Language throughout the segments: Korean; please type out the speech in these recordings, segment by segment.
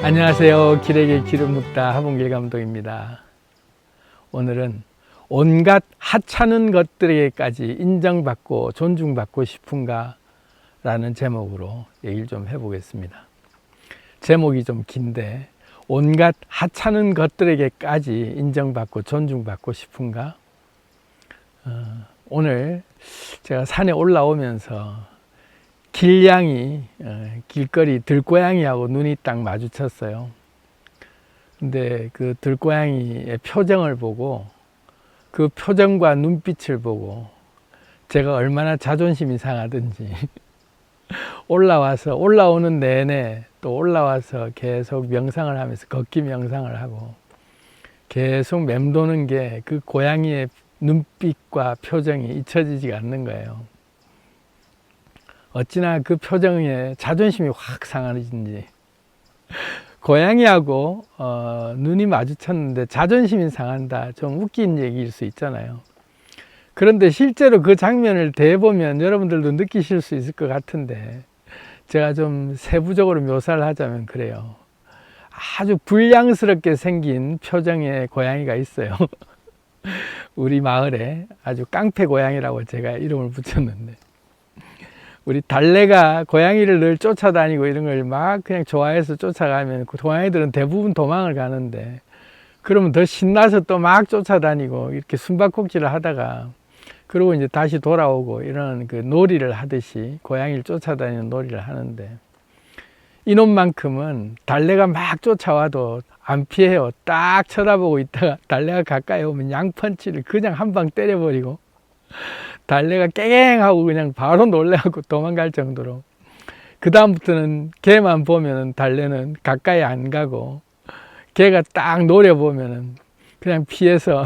안녕하세요. 길에게 길을 묻다 하봉길 감독입니다. 오늘은 온갖 하찮은 것들에게까지 인정받고 존중받고 싶은가 라는 제목으로 얘기를 좀 해보겠습니다. 제목이 좀 긴데 온갖 하찮은 것들에게까지 인정받고 존중받고 싶은가? 오늘 제가 산에 올라오면서 길냥이, 길거리 들고양이하고 눈이 딱 마주쳤어요. 근데 그 들고양이의 표정을 보고 그 표정과 눈빛을 보고 제가 얼마나 자존심이 상하든지 올라오는 내내 또 올라와서 계속 명상을 하면서 걷기 명상을 하고 계속 맴도는 게 그 고양이의 눈빛과 표정이 잊혀지지가 않는 거예요. 어찌나 그 표정에 자존심이 확 상하는지 고양이하고 눈이 마주쳤는데 자존심이 상한다, 좀 웃긴 얘기일 수 있잖아요. 그런데 실제로 그 장면을 대보면 여러분들도 느끼실 수 있을 것 같은데 제가 좀 세부적으로 묘사를 하자면 그래요. 아주 불량스럽게 생긴 표정의 고양이가 있어요. 우리 마을에 아주 깡패 고양이라고 제가 이름을 붙였는데, 우리 달래가 고양이를 늘 쫓아다니고 이런 걸 막 그냥 좋아해서 쫓아가면 그 고양이들은 대부분 도망을 가는데, 그러면 더 신나서 또 막 쫓아다니고 이렇게 숨바꼭질을 하다가 그리고 이제 다시 돌아오고 이런 그 놀이를 하듯이 고양이를 쫓아다니는 놀이를 하는데, 이놈만큼은 달래가 막 쫓아와도 안 피해요. 딱 쳐다보고 있다가 달래가 가까이 오면 양펀치를 그냥 한 방 때려버리고 달래가 깽하고 그냥 바로 놀래갖고 도망갈 정도로, 그 다음부터는 걔만 보면은 달래는 가까이 안 가고 걔가 딱 노려보면은 그냥 피해서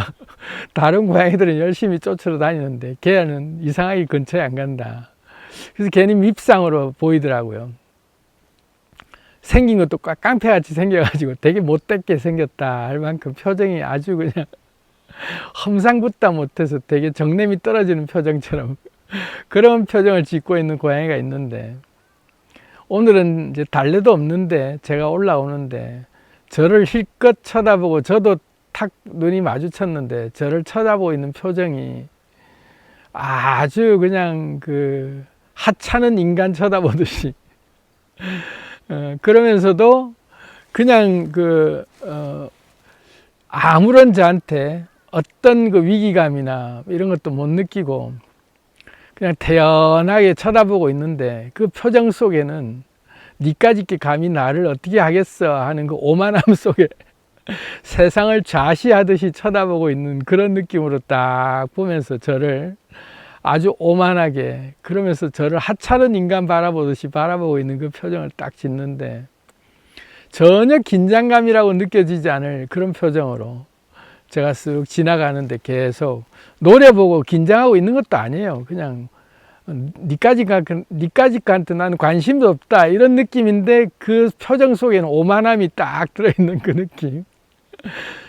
다른 고양이들은 열심히 쫓으러 다니는데 걔는 이상하게 근처에 안 간다. 그래서 괜히 밉상으로 보이더라고요. 생긴 것도 깡패같이 생겨가지고 되게 못되게 생겼다 할 만큼 표정이 아주 그냥 험상궂다 못해서 되게 정냄이 떨어지는 표정처럼 그런 표정을 짓고 있는 고양이가 있는데, 오늘은 이제 달래도 없는데 제가 올라오는데 저를 실컷 쳐다보고 저도 탁 눈이 마주쳤는데 저를 쳐다보고 있는 표정이 아주 그냥 그 하찮은 인간 쳐다보듯이 그러면서도 그냥 아무런 저한테 어떤 그 위기감이나 이런 것도 못 느끼고 그냥 태연하게 쳐다보고 있는데, 그 표정 속에는 니까짓 게 감히 나를 어떻게 하겠어 하는 그 오만함 속에 세상을 좌시하듯이 쳐다보고 있는 그런 느낌으로 딱 보면서 저를 아주 오만하게, 그러면서 저를 하찮은 인간 바라보듯이 바라보고 있는 그 표정을 딱 짓는데, 전혀 긴장감이라고 느껴지지 않을 그런 표정으로 제가 쓱 지나가는데 계속 노려보고 긴장하고 있는 것도 아니에요. 그냥 니까짓한테 나는 관심도 없다 이런 느낌인데, 그 표정 속에는 오만함이 딱 들어있는 그 느낌.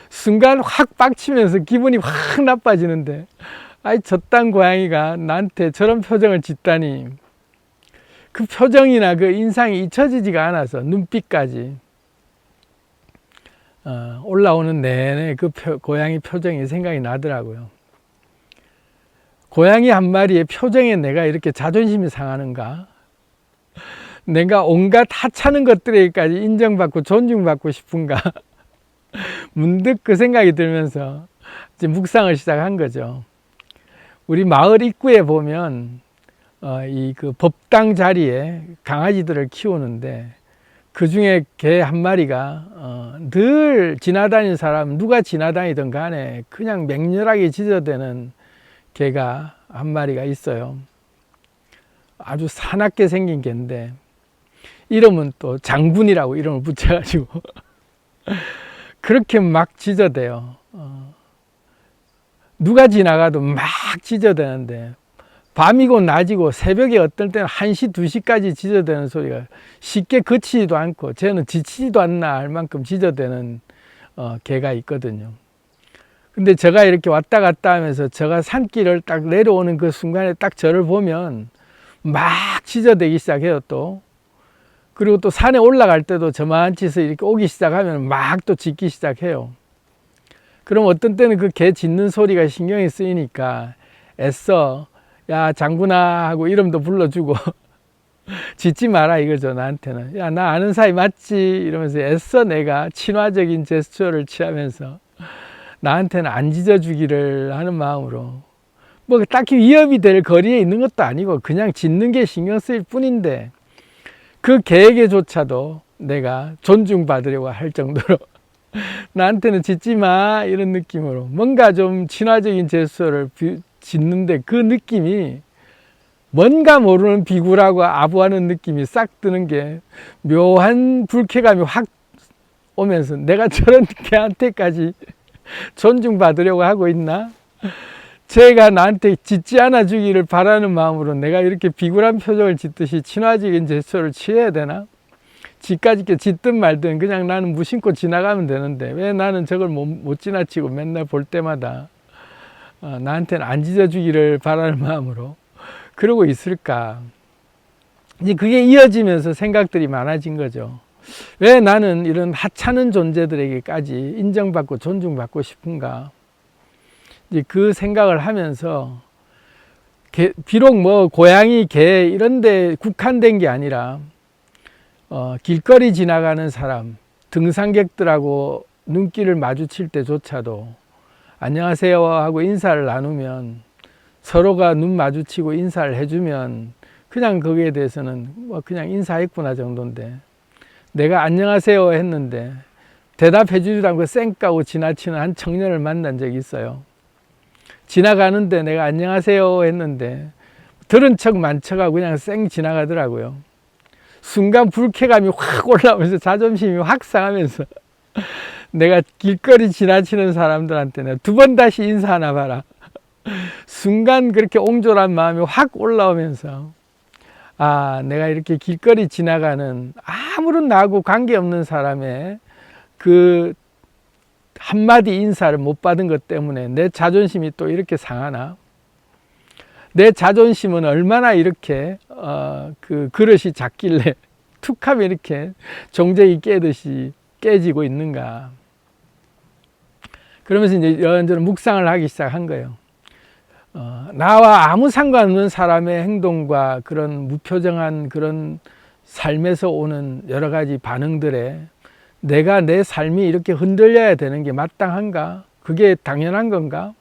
순간 확 빡치면서 기분이 확 나빠지는데, 아이 저딴 고양이가 나한테 저런 표정을 짓다니. 그 표정이나 그 인상이 잊혀지지가 않아서 눈빛까지 올라오는 내내 그 고양이 표정이 생각이 나더라고요. 고양이 한 마리의 표정에 내가 이렇게 자존심이 상하는가? 내가 온갖 하찮은 것들에게까지 인정받고 존중받고 싶은가? 문득 그 생각이 들면서 이제 묵상을 시작한 거죠. 우리 마을 입구에 보면 이 그 법당 자리에 강아지들을 키우는데, 그 중에 개 한 마리가 늘 지나다니는 사람, 누가 지나다니든 간에 그냥 맹렬하게 짖어대는 개가 한 마리가 있어요. 아주 사납게 생긴 개인데 이름은 또 장군이라고 이름을 붙여가지고 그렇게 막 짖어대요. 누가 지나가도 막 짖어대는데, 밤이고 낮이고 새벽에 어떨 때는 1시, 2시까지 짖어대는 소리가 쉽게 그치지도 않고 쟤는 지치지도 않나 할 만큼 짖어대는 개가 있거든요. 근데 제가 이렇게 왔다 갔다 하면서 제가 산길을 딱 내려오는 그 순간에 딱 저를 보면 막 짖어대기 시작해요. 또 그리고 또 산에 올라갈 때도 저만치서 이렇게 오기 시작하면 막 또 짖기 시작해요. 그럼 어떤 때는 그 개 짖는 소리가 신경이 쓰이니까 애써 야 장군아 하고 이름도 불러주고 짖지 마라 이거죠. 나한테는 야 나 아는 사이 맞지 이러면서 애써 내가 친화적인 제스처를 취하면서 나한테는 안 짖어주기를 하는 마음으로, 뭐 딱히 위협이 될 거리에 있는 것도 아니고 그냥 짖는 게 신경 쓰일 뿐인데 그 개에게조차도 내가 존중받으려고 할 정도로 나한테는 짖지 마 이런 느낌으로 뭔가 좀 친화적인 제스처를 짓는데 그 느낌이 뭔가 모르는 비굴하고 아부하는 느낌이 싹 드는 게 묘한 불쾌감이 확 오면서 내가 저런 개한테까지 존중받으려고 하고 있나? 쟤가 나한테 짖지 않아 주기를 바라는 마음으로 내가 이렇게 비굴한 표정을 짓듯이 친화적인 제스처를 취해야 되나? 지까지 짖든 말든 그냥 나는 무심코 지나가면 되는데 왜 나는 저걸 못 지나치고 맨날 볼 때마다 나한테는 안 짖어주기를 바라는 마음으로 그러고 있을까? 이제 그게 이어지면서 생각들이 많아진 거죠. 왜 나는 이런 하찮은 존재들에게까지 인정받고 존중받고 싶은가? 이제 그 생각을 하면서 비록 뭐 고양이, 개 이런 데 국한된 게 아니라 길거리 지나가는 사람, 등산객들하고 눈길을 마주칠 때조차도 안녕하세요 하고 인사를 나누면 서로가 눈 마주치고 인사를 해주면 그냥 거기에 대해서는 뭐 그냥 인사했구나 정도인데 내가 안녕하세요 했는데 대답해 주지도 않고 쌩까고 지나치는 한 청년을 만난 적이 있어요. 지나가는데 내가 안녕하세요 했는데 들은 척 만척하고 그냥 쌩 지나가더라고요. 순간 불쾌감이 확 올라오면서 자존심이 확 상하면서 내가 길거리 지나치는 사람들한테 내가 두 번 다시 인사하나 봐라. 순간 그렇게 옹졸한 마음이 확 올라오면서 내가 이렇게 길거리 지나가는 아무런 나하고 관계없는 사람의 그 한마디 인사를 못 받은 것 때문에 내 자존심이 또 이렇게 상하나? 내 자존심은 얼마나 이렇게 그 그릇이 작길래 툭하면 이렇게 종쟁이 깨듯이 깨지고 있는가? 그러면서 이제 이런저런 묵상을 하기 시작한 거예요. 나와 아무 상관없는 사람의 행동과 그런 무표정한 그런 삶에서 오는 여러 가지 반응들에 내가 내 삶이 이렇게 흔들려야 되는 게 마땅한가? 그게 당연한 건가?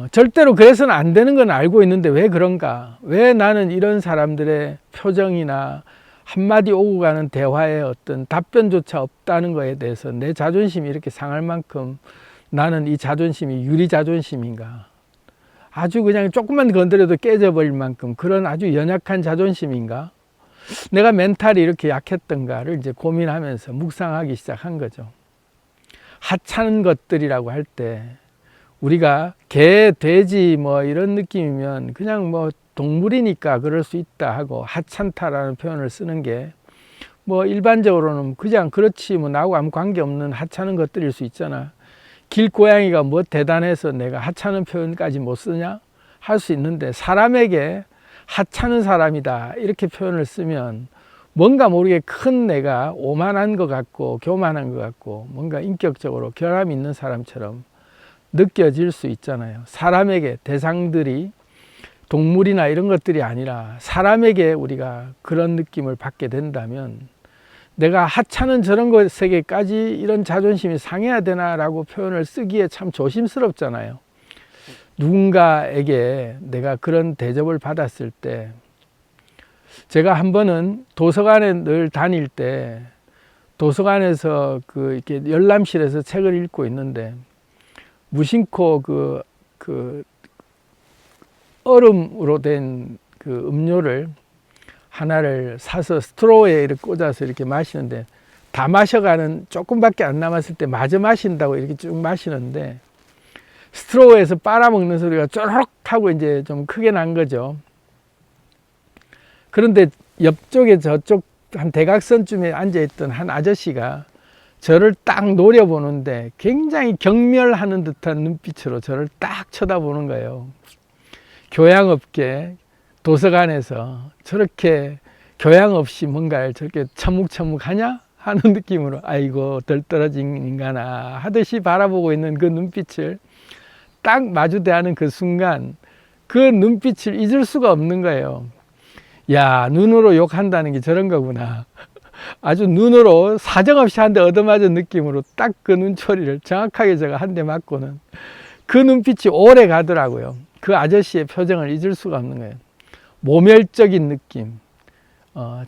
절대로 그래서는 안 되는 건 알고 있는데 왜 그런가? 왜 나는 이런 사람들의 표정이나 한마디 오고 가는 대화에 어떤 답변조차 없다는 거에 대해서 내 자존심이 이렇게 상할 만큼 나는 이 자존심이 유리 자존심인가? 아주 그냥 조금만 건드려도 깨져버릴 만큼 그런 아주 연약한 자존심인가? 내가 멘탈이 이렇게 약했던가를 이제 고민하면서 묵상하기 시작한 거죠. 하찮은 것들이라고 할 때 우리가 개, 돼지 뭐 이런 느낌이면 그냥 뭐 동물이니까 그럴 수 있다 하고 하찮다라는 표현을 쓰는 게 뭐 일반적으로는 그냥 그렇지 뭐 나하고 아무 관계없는 하찮은 것들일 수 있잖아. 길고양이가 뭐 대단해서 내가 하찮은 표현까지 못 쓰냐? 할 수 있는데 사람에게 하찮은 사람이다 이렇게 표현을 쓰면 뭔가 모르게 큰 내가 오만한 것 같고 교만한 것 같고 뭔가 인격적으로 결함이 있는 사람처럼 느껴질 수 있잖아요. 사람에게 대상들이 동물이나 이런 것들이 아니라 사람에게 우리가 그런 느낌을 받게 된다면 내가 하찮은 저런 것에게까지 이런 자존심이 상해야 되나라고 표현을 쓰기에 참 조심스럽잖아요. 누군가에게 내가 그런 대접을 받았을 때 제가 한 번은 도서관에 늘 다닐 때 도서관에서 이렇게 열람실에서 책을 읽고 있는데 무심코 그 얼음으로 된 그 음료를 하나를 사서 스트로우에 이렇게 꽂아서 이렇게 마시는데 다 마셔가는 조금밖에 안 남았을 때 마저 마신다고 이렇게 쭉 마시는데 스트로우에서 빨아먹는 소리가 쪼르륵 하고 이제 좀 크게 난 거죠. 그런데 옆쪽에 저쪽 한 대각선쯤에 앉아있던 한 아저씨가 저를 딱 노려보는데 굉장히 경멸하는 듯한 눈빛으로 저를 딱 쳐다보는 거예요. 교양 없게 도서관에서 저렇게 교양 없이 뭔가를 저렇게 처묵처묵하냐 하는 느낌으로 아이고 덜 떨어진 인간아 하듯이 바라보고 있는 그 눈빛을 딱 마주대하는 그 순간 그 눈빛을 잊을 수가 없는 거예요. 야, 눈으로 욕한다는 게 저런 거구나. 아주 눈으로 사정없이 한 대 얻어맞은 느낌으로 딱 그 눈초리를 정확하게 제가 한 대 맞고는 그 눈빛이 오래 가더라고요. 그 아저씨의 표정을 잊을 수가 없는 거예요. 모멸적인 느낌,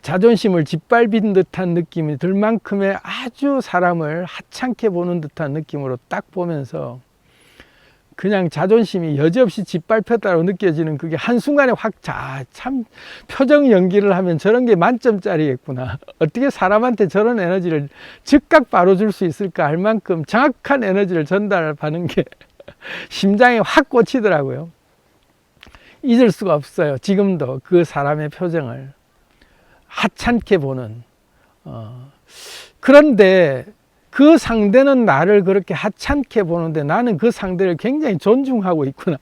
자존심을 짓밟은 듯한 느낌이 들 만큼의 아주 사람을 하찮게 보는 듯한 느낌으로 딱 보면서 그냥 자존심이 여지없이 짓밟혔다고 느껴지는 그게 한순간에 확, 참 표정 연기를 하면 저런 게 만점짜리겠구나. 어떻게 사람한테 저런 에너지를 즉각 바로 줄 수 있을까 할 만큼 정확한 에너지를 전달하는 게 심장에 확 꽂히더라고요. 잊을 수가 없어요. 지금도 그 사람의 표정을 하찮게 보는. 그런데 그 상대는 나를 그렇게 하찮게 보는데 나는 그 상대를 굉장히 존중하고 있구나.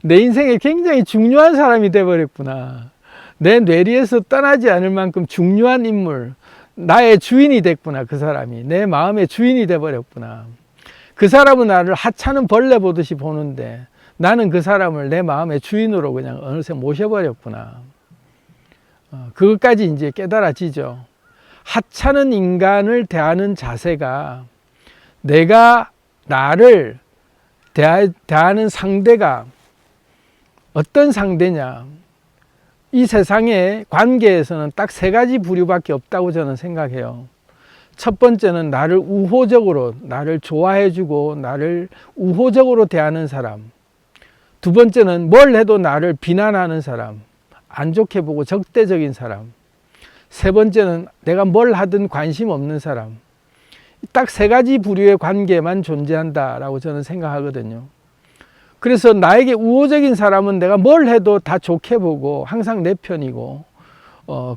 내 인생에 굉장히 중요한 사람이 되어버렸구나. 내 뇌리에서 떠나지 않을 만큼 중요한 인물, 나의 주인이 됐구나. 그 사람이 내 마음의 주인이 되어버렸구나. 그 사람은 나를 하찮은 벌레 보듯이 보는데 나는 그 사람을 내 마음의 주인으로 그냥 어느새 모셔버렸구나. 그것까지 이제 깨달아지죠. 하찮은 인간을 대하는 자세가 내가 나를 대하는 상대가 어떤 상대냐. 이 세상의 관계에서는 딱 세 가지 부류밖에 없다고 저는 생각해요. 첫 번째는 나를 우호적으로, 나를 좋아해주고 나를 우호적으로 대하는 사람. 두 번째는 뭘 해도 나를 비난하는 사람, 안 좋게 보고 적대적인 사람. 세 번째는 내가 뭘 하든 관심 없는 사람. 딱 세 가지 부류의 관계만 존재한다라고 저는 생각하거든요. 그래서 나에게 우호적인 사람은 내가 뭘 해도 다 좋게 보고 항상 내 편이고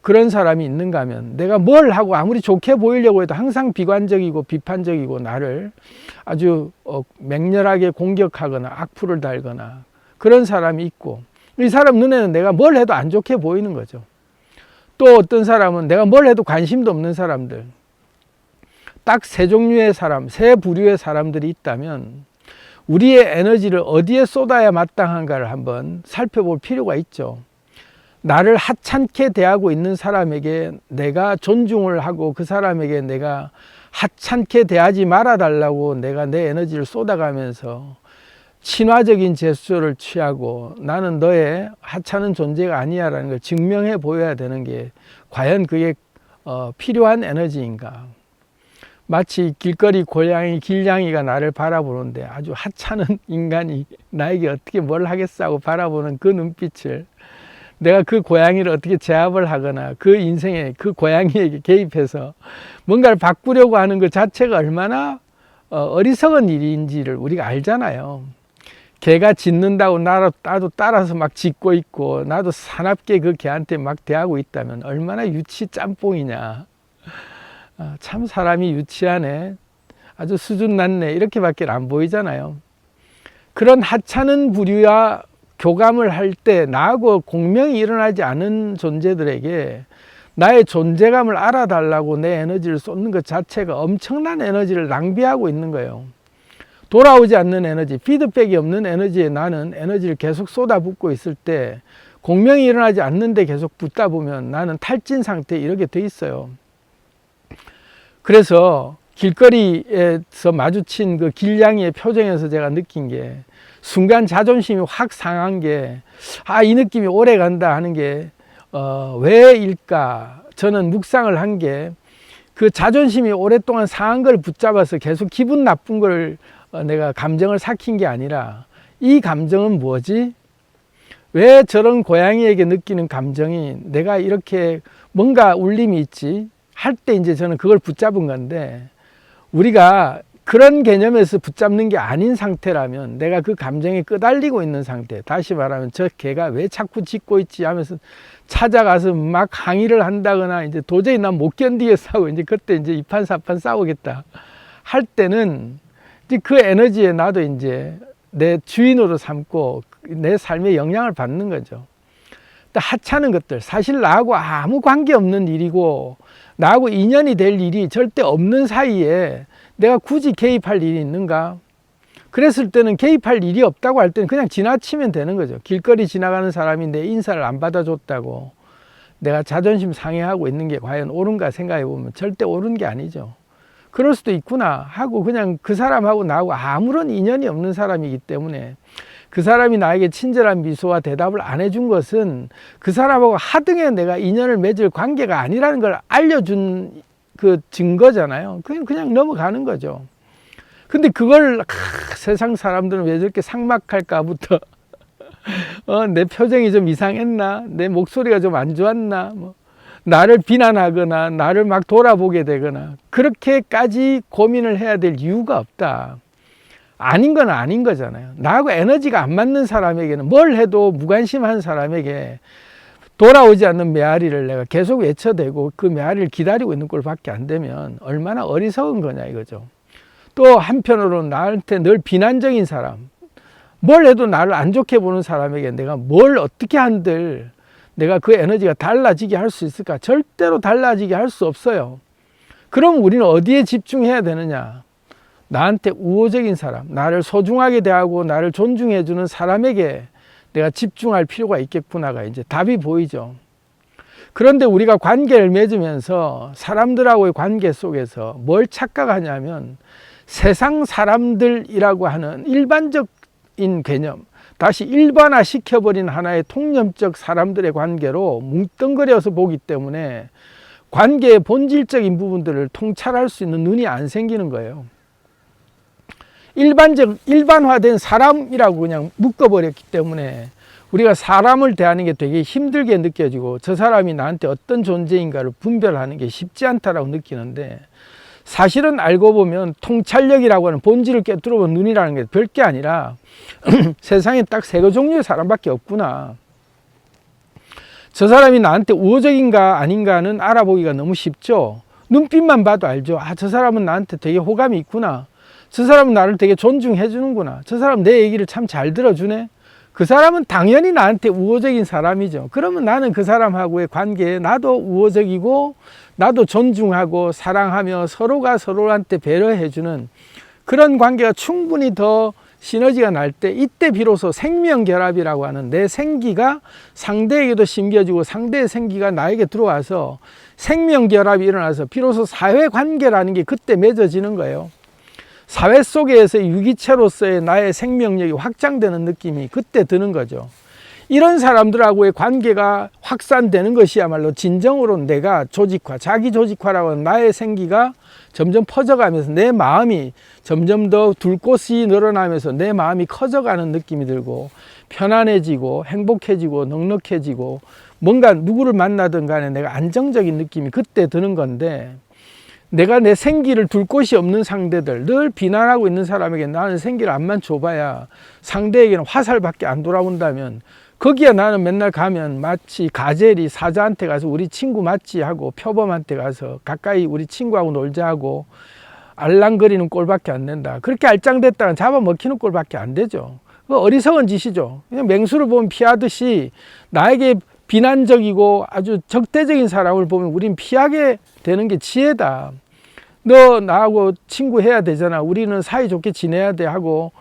그런 사람이 있는가 하면 내가 뭘 하고 아무리 좋게 보이려고 해도 항상 비관적이고 비판적이고 나를 아주 맹렬하게 공격하거나 악플을 달거나 그런 사람이 있고, 이 사람 눈에는 내가 뭘 해도 안 좋게 보이는 거죠. 또 어떤 사람은 내가 뭘 해도 관심도 없는 사람들. 딱 세 종류의 사람, 세 부류의 사람들이 있다면 우리의 에너지를 어디에 쏟아야 마땅한가를 한번 살펴볼 필요가 있죠. 나를 하찮게 대하고 있는 사람에게 내가 존중을 하고 그 사람에게 내가 하찮게 대하지 말아달라고 내가 내 에너지를 쏟아가면서 친화적인 제스처를 취하고 나는 너의 하찮은 존재가 아니야 라는 걸 증명해 보여야 되는 게 과연 그게 필요한 에너지인가. 마치 길거리 고양이 길냥이가 나를 바라보는데 아주 하찮은 인간이 나에게 어떻게 뭘 하겠어 바라보는 그 눈빛을 내가 그 고양이를 어떻게 제압을 하거나 그 인생에 그 고양이에게 개입해서 뭔가를 바꾸려고 하는 것 자체가 얼마나 어리석은 일인지를 우리가 알잖아요. 개가 짖는다고 나도 따라서 막 짖고 있고 나도 사납게 그 개한테 막 대하고 있다면 얼마나 유치 짬뽕이냐. 참 사람이 유치하네, 아주 수준 낮네, 이렇게밖에 안 보이잖아요. 그런 하찮은 부류와 교감을 할 때 나하고 공명이 일어나지 않은 존재들에게 나의 존재감을 알아달라고 내 에너지를 쏟는 것 자체가 엄청난 에너지를 낭비하고 있는 거예요. 돌아오지 않는 에너지, 피드백이 없는 에너지에 나는 에너지를 계속 쏟아붓고 있을 때 공명이 일어나지 않는데 계속 붙다 보면 나는 탈진 상태에 이렇게 돼 있어요. 그래서 길거리에서 마주친 그 길냥이의 표정에서 제가 느낀 게 순간 자존심이 확 상한 게 이 느낌이 오래 간다 하는 게 왜일까. 저는 묵상을 한 게 그 자존심이 오랫동안 상한 걸 붙잡아서 계속 기분 나쁜 걸 내가 감정을 삭힌 게 아니라 이 감정은 뭐지? 왜 저런 고양이에게 느끼는 감정이 내가 이렇게 뭔가 울림이 있지? 할 때 이제 저는 그걸 붙잡은 건데, 우리가 그런 개념에서 붙잡는 게 아닌 상태라면 내가 그 감정에 끄달리고 있는 상태, 다시 말하면 저 개가 왜 자꾸 짖고 있지 하면서 찾아가서 막 항의를 한다거나 이제 도저히 난 못 견디겠어 하고 이제 그때 이제 이판사판 싸우겠다 할 때는 이제 그 에너지에 나도 이제 내 주인으로 삼고 내 삶에 영향을 받는 거죠. 또 하찮은 것들, 사실 나하고 아무 관계없는 일이고 나하고 인연이 될 일이 절대 없는 사이에 내가 굳이 개입할 일이 있는가? 그랬을 때는 개입할 일이 없다고 할 때는 그냥 지나치면 되는 거죠. 길거리 지나가는 사람이 내 인사를 안 받아줬다고 내가 자존심 상해하고 있는 게 과연 옳은가 생각해 보면 절대 옳은 게 아니죠. 그럴 수도 있구나 하고 그냥 그 사람하고 나하고 아무런 인연이 없는 사람이기 때문에 그 사람이 나에게 친절한 미소와 대답을 안 해준 것은 그 사람하고 하등에 내가 인연을 맺을 관계가 아니라는 걸 알려준 그 증거잖아요. 그냥 넘어가는 거죠. 근데 그걸 세상 사람들은 왜 저렇게 삭막할까부터 내 표정이 좀 이상했나, 내 목소리가 좀 안 좋았나, 나를 비난하거나 나를 막 돌아보게 되거나 그렇게까지 고민을 해야 될 이유가 없다. 아닌 건 아닌 거잖아요. 나하고 에너지가 안 맞는 사람에게는 뭘 해도 무관심한 사람에게 돌아오지 않는 메아리를 내가 계속 외쳐대고 그 메아리를 기다리고 있는 꼴밖에 안 되면 얼마나 어리석은 거냐 이거죠. 또 한편으로는 나한테 늘 비난적인 사람, 뭘 해도 나를 안 좋게 보는 사람에게 내가 뭘 어떻게 한들 내가 그 에너지가 달라지게 할 수 있을까? 절대로 달라지게 할 수 없어요. 그럼 우리는 어디에 집중해야 되느냐? 나한테 우호적인 사람, 나를 소중하게 대하고 나를 존중해 주는 사람에게 내가 집중할 필요가 있겠구나가 이제 답이 보이죠. 그런데 우리가 관계를 맺으면서 사람들하고의 관계 속에서 뭘 착각하냐면 세상 사람들이라고 하는 일반적인 개념, 다시 일반화 시켜버린 하나의 통념적 사람들의 관계로 뭉뚱그려서 보기 때문에 관계의 본질적인 부분들을 통찰할 수 있는 눈이 안 생기는 거예요. 일반화된 사람이라고 그냥 묶어버렸기 때문에 우리가 사람을 대하는 게 되게 힘들게 느껴지고 저 사람이 나한테 어떤 존재인가를 분별하는 게 쉽지 않다라고 느끼는데, 사실은 알고 보면 통찰력이라고 하는 본질을 꿰뚫어 본 눈이라는 게 별게 아니라 세상에 딱 세 종류의 사람밖에 없구나. 저 사람이 나한테 우호적인가 아닌가는 알아보기가 너무 쉽죠. 눈빛만 봐도 알죠. 아, 저 사람은 나한테 되게 호감이 있구나. 저 사람은 나를 되게 존중해 주는구나. 저 사람 내 얘기를 참 잘 들어주네. 그 사람은 당연히 나한테 우호적인 사람이죠. 그러면 나는 그 사람하고의 관계에 나도 우호적이고 나도 존중하고 사랑하며 서로가 서로한테 배려해 주는 그런 관계가 충분히 더 시너지가 날 때, 이때 비로소 생명결합이라고 하는 내 생기가 상대에게도 심겨지고 상대의 생기가 나에게 들어와서 생명결합이 일어나서 비로소 사회관계라는 게 그때 맺어지는 거예요. 사회 속에서 유기체로서의 나의 생명력이 확장되는 느낌이 그때 드는 거죠. 이런 사람들하고의 관계가 확산되는 것이야말로 진정으로 내가 조직화, 자기 조직화라고 하는 나의 생기가 점점 퍼져가면서 내 마음이 점점 더 둘 곳이 늘어나면서 내 마음이 커져가는 느낌이 들고 편안해지고 행복해지고 넉넉해지고 뭔가 누구를 만나든 간에 내가 안정적인 느낌이 그때 드는 건데, 내가 내 생기를 둘 곳이 없는 상대들, 늘 비난하고 있는 사람에게 나는 생기를 안만 줘봐야 상대에게는 화살밖에 안 돌아온다면 거기에 나는 맨날 가면 마치 가젤이 사자한테 가서 우리 친구 맞지 하고 표범한테 가서 가까이 우리 친구하고 놀자 하고 알랑거리는 꼴밖에 안 낸다. 그렇게 알짱댔다가 잡아먹히는 꼴밖에 안 되죠. 그 어리석은 짓이죠. 그냥 맹수를 보면 피하듯이 나에게 비난적이고 아주 적대적인 사람을 보면 우린 피하게 되는 게 지혜다. 너 나하고 친구해야 되잖아. 우리는 사이좋게 지내야 돼 하고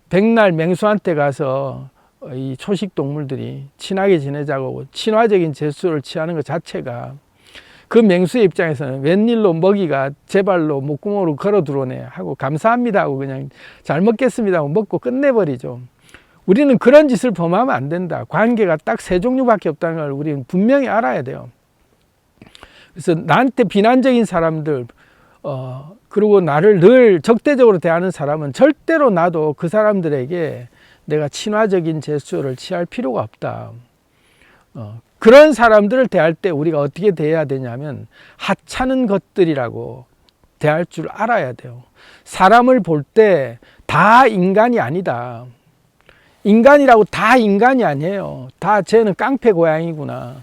백날 맹수한테 가서 이 초식 동물들이 친하게 지내자고 친화적인 제스처를 취하는 것 자체가 그 맹수의 입장에서는 웬일로 먹이가 제 발로 목구멍으로 걸어 들어오네 하고 감사합니다 하고 그냥 잘 먹겠습니다 하고 먹고 끝내버리죠. 우리는 그런 짓을 범하면 안 된다. 관계가 딱 세 종류밖에 없다는 걸 우리는 분명히 알아야 돼요. 그래서 나한테 비난적인 사람들 그리고 나를 늘 적대적으로 대하는 사람은 절대로 나도 그 사람들에게 내가 친화적인 제스처를 취할 필요가 없다. 그런 사람들을 대할 때 우리가 어떻게 대해야 되냐면 하찮은 것들이라고 대할 줄 알아야 돼요. 사람을 볼 때 다 인간이 아니다. 인간이라고 다 인간이 아니에요. 다 쟤는 깡패 고양이구나.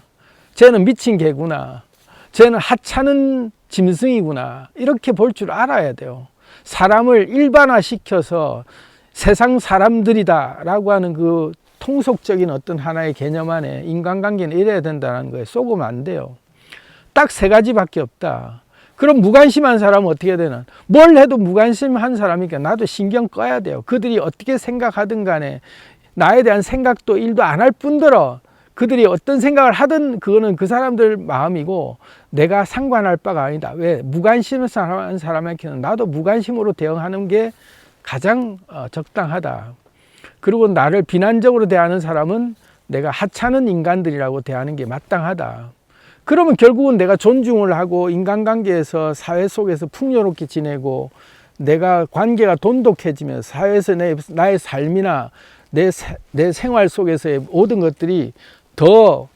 쟤는 미친 개구나. 쟤는 하찮은 짐승이구나. 이렇게 볼 줄 알아야 돼요. 사람을 일반화시켜서 세상 사람들이다 라고 하는 그 통속적인 어떤 하나의 개념 안에 인간관계는 이래야 된다는 거에 속으면 안 돼요. 딱 세 가지밖에 없다. 그럼 무관심한 사람은 어떻게 되나? 뭘 해도 무관심한 사람이니까 나도 신경 꺼야 돼요. 그들이 어떻게 생각하든 간에 나에 대한 생각도 일도 안 할 뿐더러 그들이 어떤 생각을 하든 그거는 그 사람들 마음이고 내가 상관할 바가 아니다. 왜? 무관심한 사람에게는 나도 무관심으로 대응하는 게 가장 적당하다. 그리고 나를 비난적으로 대하는 사람은 내가 하찮은 인간들이라고 대하는 게 마땅하다. 그러면 결국은 내가 존중을 하고 인간관계에서 사회 속에서 풍요롭게 지내고 내가 관계가 돈독해지면서 사회에서 나의 삶이나 내 생활 속에서의 모든 것들이 더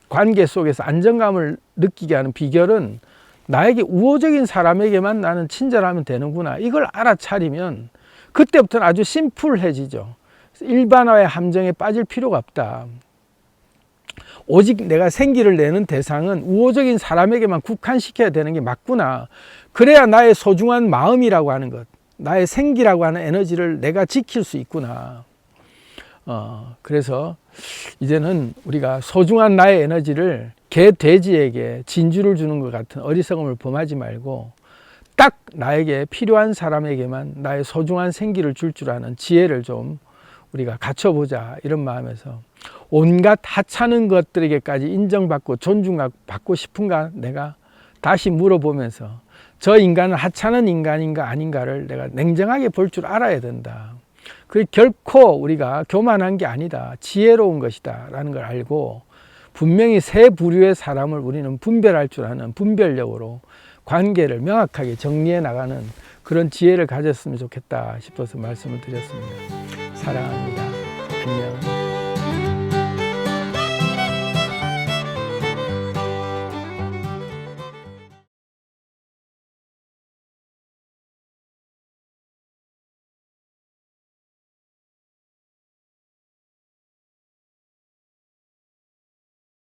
관계 속에서 안정감을 느끼게 하는 비결은 나에게 우호적인 사람에게만 나는 친절하면 되는구나. 이걸 알아차리면 그때부터는 아주 심플해지죠. 일반화의 함정에 빠질 필요가 없다. 오직 내가 생기를 내는 대상은 우호적인 사람에게만 국한시켜야 되는 게 맞구나. 그래야 나의 소중한 마음이라고 하는 것, 나의 생기라고 하는 에너지를 내가 지킬 수 있구나. 그래서 이제는 우리가 소중한 나의 에너지를 개, 돼지에게 진주를 주는 것 같은 어리석음을 범하지 말고 딱 나에게 필요한 사람에게만 나의 소중한 생기를 줄 아는 지혜를 좀 우리가 갖춰보자, 이런 마음에서 온갖 하찮은 것들에게까지 인정받고 존중받고 싶은가 내가 다시 물어보면서 저 인간은 하찮은 인간인가 아닌가를 내가 냉정하게 볼 줄 알아야 된다. 그게 결코 우리가 교만한 게 아니다, 지혜로운 것이다 라는 걸 알고 분명히 세 부류의 사람을 우리는 분별할 줄 아는 분별력으로 관계를 명확하게 정리해 나가는 그런 지혜를 가졌으면 좋겠다 싶어서 말씀을 드렸습니다. 사랑합니다. 안녕.